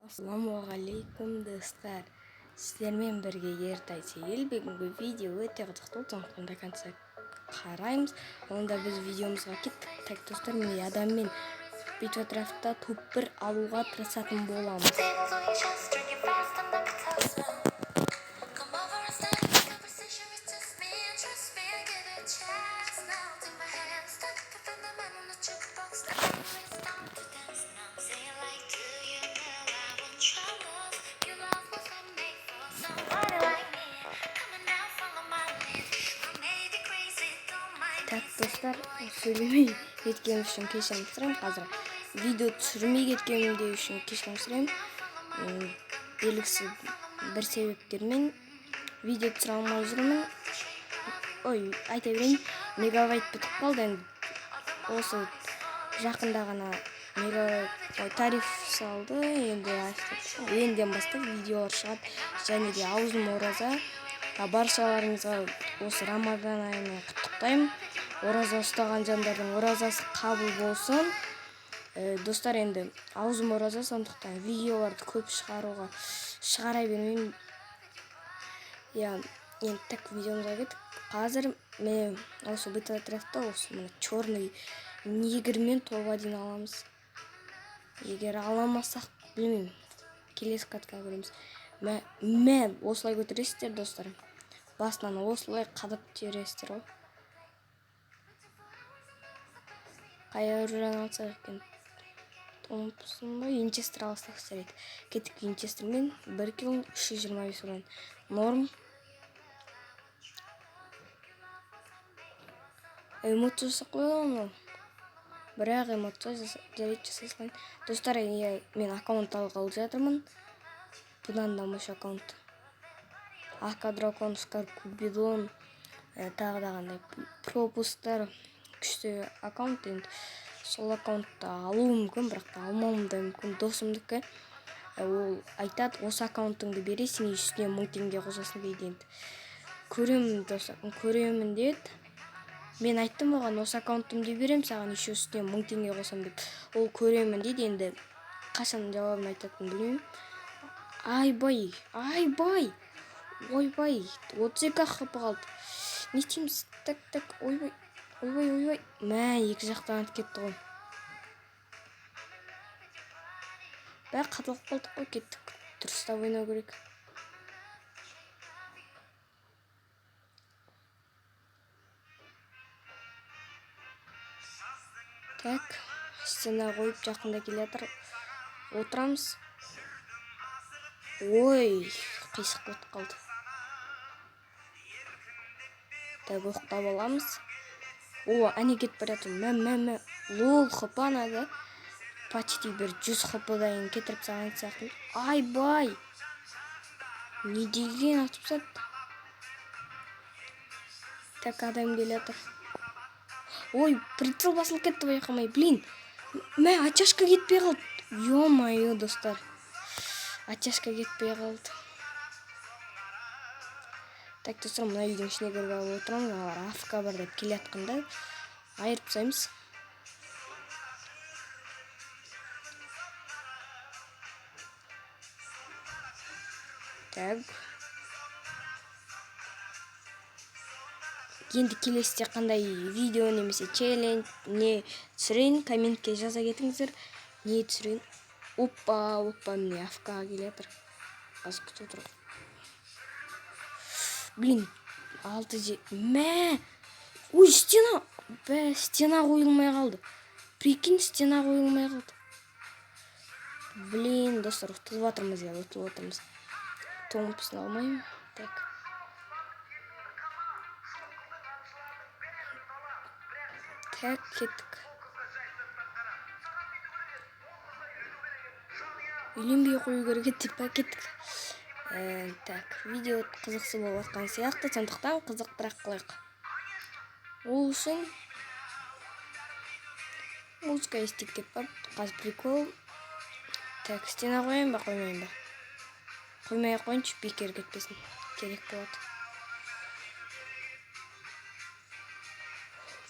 Ассалаумағалейкум достар. Сіздермен бірге Ертай Сейіл. Бүгінгі видео өте қызықты, сондықтан до конца қараймыз. Онда біз видеомызға кеттік. Так достар, мен адаммен Петропавлда топ-1 алуға тырысатын боламыз. Так достар, сөйлемей кеткенім үшін кешірім сұраймын. Қазір видео түсірмей кеткенімде үшін кешірім сұраймын. Белгісіз бір себептермен видео түсіре алмай жүрмін. Айта берейін, мегабайт бітіп қалды. Осы жақында ғана мегабайт тариф салды. Енден бастап видеолар шығады. Және де аузым ораза. Баршаларыңызға осы Рамадан айымен құттықтаймын. Ораза ұстаған жандардың оразасы қабыл болсын. Достар, енді аузым ораза, сондықтан видеоларды көп шығара бермеймін. Енді так видеомызға кеттік. Қазір мен осы Петропавлда осы черный негрмен топ-1 аламыз. Егер аламасақ, білмеймін, келесі катқа көреміз. Мен осылай көтересіздер достар. Басынан осылай қадып жібересіздер ғой. Қай оружан алсақ екен? Томпсон ба? Винчестер алсақ жарайды. Кеттік Винчестермен 1 кило 325 уран. Норм. Эмоциясы қойылған. Бірақ эмоция жарайды жасайсылайын. Достар, мен аккаунт алғалы жатырмын. Бұдан да мұш аккаунт. Ака дракон, скаркубидон, тағдағандай пропустар, күшті аккаунт. Сол аккаунтта алу мүмкін, бірақ та алмауым да мүмкін. Досымдікі ол айтады, осы аккаунтыңды бересің, үстіне 1000 теңге қосасың дейді. Көремін достар, көремін деді. Мен айттым оған, осы аккаунтымды берем, саған үстіне 1000 теңге қосам деп. Ол көремін дейді, енді қашан жауабын айтатын білмеймін. Айбай, 32 хп қалды. Не істейміз? Так, ойбай. Екі жақтан кетті ғой. Бәрі қатылып қалдық қой, кеттік. Дұрыстап ойнау керек. Так, стена қойып жақында келетір. Отырамыз. Қисық өтіп қалды. Так, оқтап аламыз. Әне кетіп баратым. Лол хп анады. Почти бір 100 хп-дайын кетіріп саған сияқты. Айбай! Не деген атып сәт? Так, адам келетір. Прицел басылып кетті байқамай. Блин, ачашка кетпей қалды. Ё-майо, достар. Ачашка кетпей қалды. Так, достар, мұна үйдің ішіне кіріп алып отырамыз. Алар афка бар деп келе атқанда айырып тастаймыз. Так. Енді келесіде қандай видео немесе челлендж не түсірейін, комментке жаза кетіңіздер. Не түсірейін? Опа, міне афка келетір. Аз күтіп отырып. Блин, 6 же. Стена. Стена қойылмай қалды. Прикинь, стена қойылмай қалды. Блин, достар, ұтылып отырмыз. Томпсын алмаймын. Так. Так, кеттік. Үйленбей қою керек деп кеттік. Так, видео қызықсы болып атқан сияқты, сондықтан қызықтырақ қылайық. Ол үшін музыка естіп кетіп, қазір прикол. Так, стена қойайын ба, қоймайын ба? Қоймай қойыншы, бекер кетпесін. Керек болады.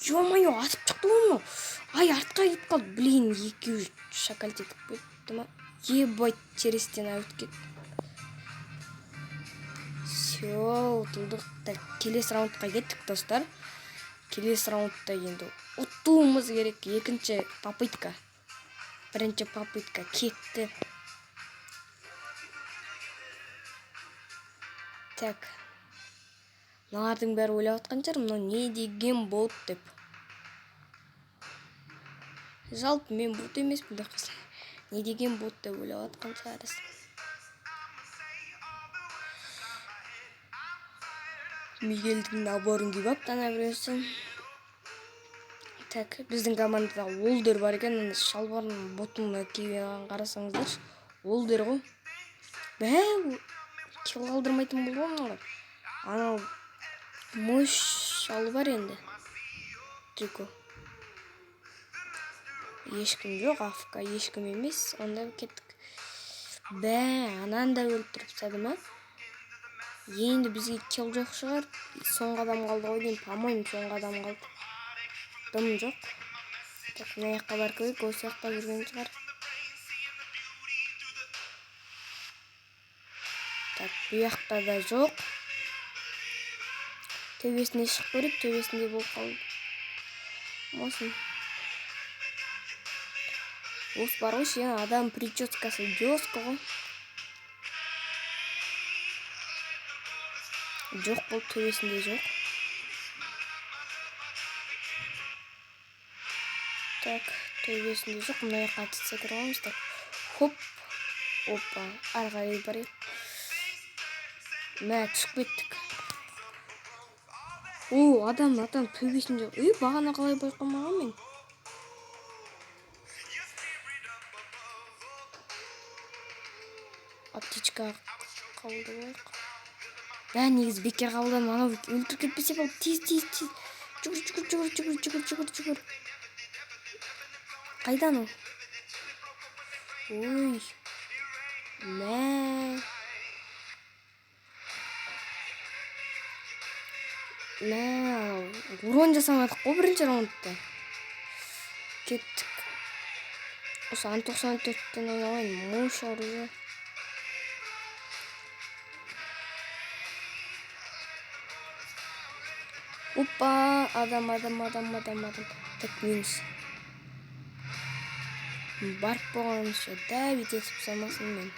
Ё-майо, атып шықты оны. Артқа кетіп қалды. Блин, екеуі шакал тетіп кетті ма? Ебать, через стена өтіп кетті. Все, ұтылдық. Так, келесі раундқа кеттік, достар. Келесі раундта енді ұтуымыз керек. Екінші попытка. Бірінші попытка кетті. Так. Мыналардың бәрі ойлап отқан шығар, мынау не деген бот деп. Жалпы мен бот емеспін де қыз. Не деген бот деп ойлап отқан шығарсыз. Мигельдің наборын киіп алып тана бересің. Так, біздің командада Олдер бар екен, шалбардың ботын киген қарасаңыздар. Олдер ғой. Бәу, кил қалдырмайтын болды мыналар. Анау мощь шалы бар енді. Трико. Ешкім жоқ, Афка ешкім емес. Онда кеттік. Бә, анан да өліп тұрып тастады ма? Енді бізге кил жоқ шығар. Соңғы адам қалды ғой деймін. По-моему, соңғы адам қалды. Дым жоқ. Так, мына жаққа бар көйік, осы жақта жүрген шығар. Так, бұл жақта да жоқ. Төбесіне шығып көріп, төбесінде болып қалды. Мосын. Осы бар ғой, сен адам прическасы жескі ғой. Жоқ болып, төбесінде жоқ. Так, төбесінде жоқ. Мына жаққа түсе кіреміз. Так, хоп. Опа, арғарай барайық. Мә, түсіп кеттік. О, адам төбесінде. Бағана қалай байқамаған мен? Аптечка қалды байқ. Бә, негіз бекер қалды. Мана өлтір кетпесе бол. Тез. Жүгір. Қайдан ол? Ой. Мә. Урон жасамадық қой бірінші раундта. Кеттік. Осы 94-тен ойнауын. Мош оружие. Опа, адам. Так, минус. Барып болғанымызша дәбет етіп самасын мен.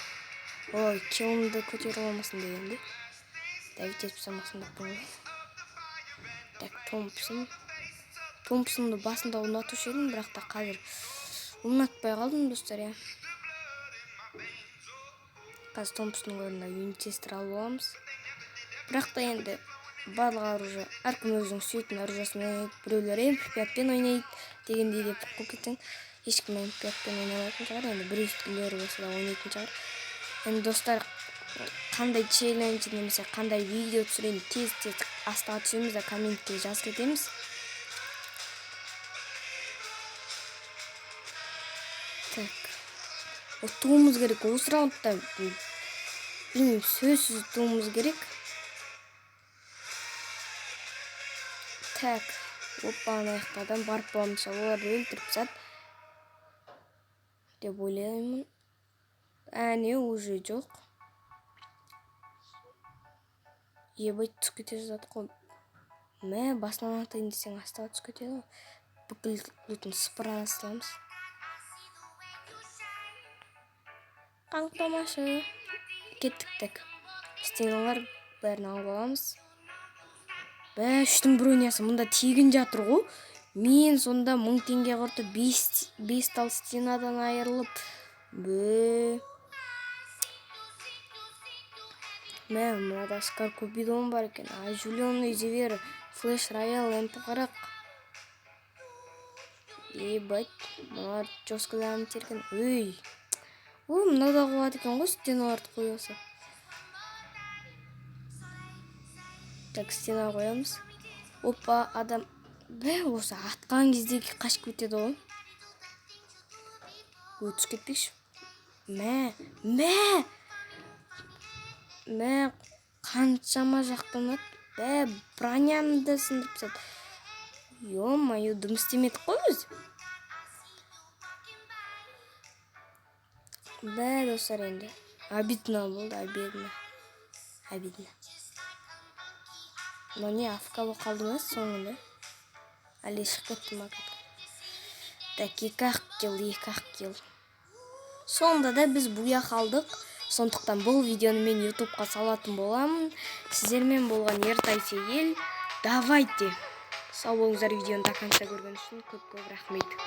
Ой, килымды көтеріп алмасын дегенде. Дәбет етіп самасын деп бұл. Так, Томпсонды басында ұнатушы едім, бірақ та қазір ұнатпай қалдым, достар, я. Қазір Томпсонның орнына Винчестер алып аламыз. Бірақ та енді барлық оружие, әркім өзінің сүйетін оружиясын ойнайды. Біреулер MP5-пен ойнайды дегендей деп қойып кетсең. Ешкім MP5-пен ойнамайтын шығар, енді бір үстілері болса да ойнайтын шығар. Енді достар, қандай челлендж немесе қандай видео түсірейін тез астыға түсеміз да комментке жазып кетеміз. Так. Ұтуымыз керек. Осы раундта білмеймін, сөзсіз ұтуымыз керек. Так. Опа, ана жақтардан барып боламынша оларды өлтіріп сат деп ойлаймын. Әне, уже жоқ. Ебать, түсіп кете жазады қой. Мә, басынан атайын десең астыға түсіп кетеді. Бүкіл лутын сыпыра астыламыз. Қаңқамашы. Кеттік так. Стеналар бәрін алып аламыз. Бә, үштің бронясы мұнда тегін жатыр ғой. Мен сонда 1000 теңге құрты 5 тал стенадан айырылып. Бә. Мә, мұнда Скорпион бар екен. Оживленный зверь, флеш роял, MP40. Ебать, мұнар жескілерін терген. Өй. О, мұнда қуады екен ғой стеналарды қойылса. Так, стена қоямыз. Опа, адам. Бә, осы атқан кезде қашып кетеді ғой. Өтіс кетпекші. Мә, қаншама жақтан ат. Бә, бронямды сындырып сат. Ё-моё, дым істемедік қой біз. Бә достар енді. Обидно болды, обидно. Но не афка болып қалдыңыз соңында. Әлі шығып кеттім акат. Так, 2-ақ килл. Сонда да біз бұя қалдық. Сондықтан бұл видеоны мен ютубқа салатын боламын. Сіздермен болған ертай сегел. Давайте. Сау болыңыздар, видеоны до конца көрген үшін көп рахмет.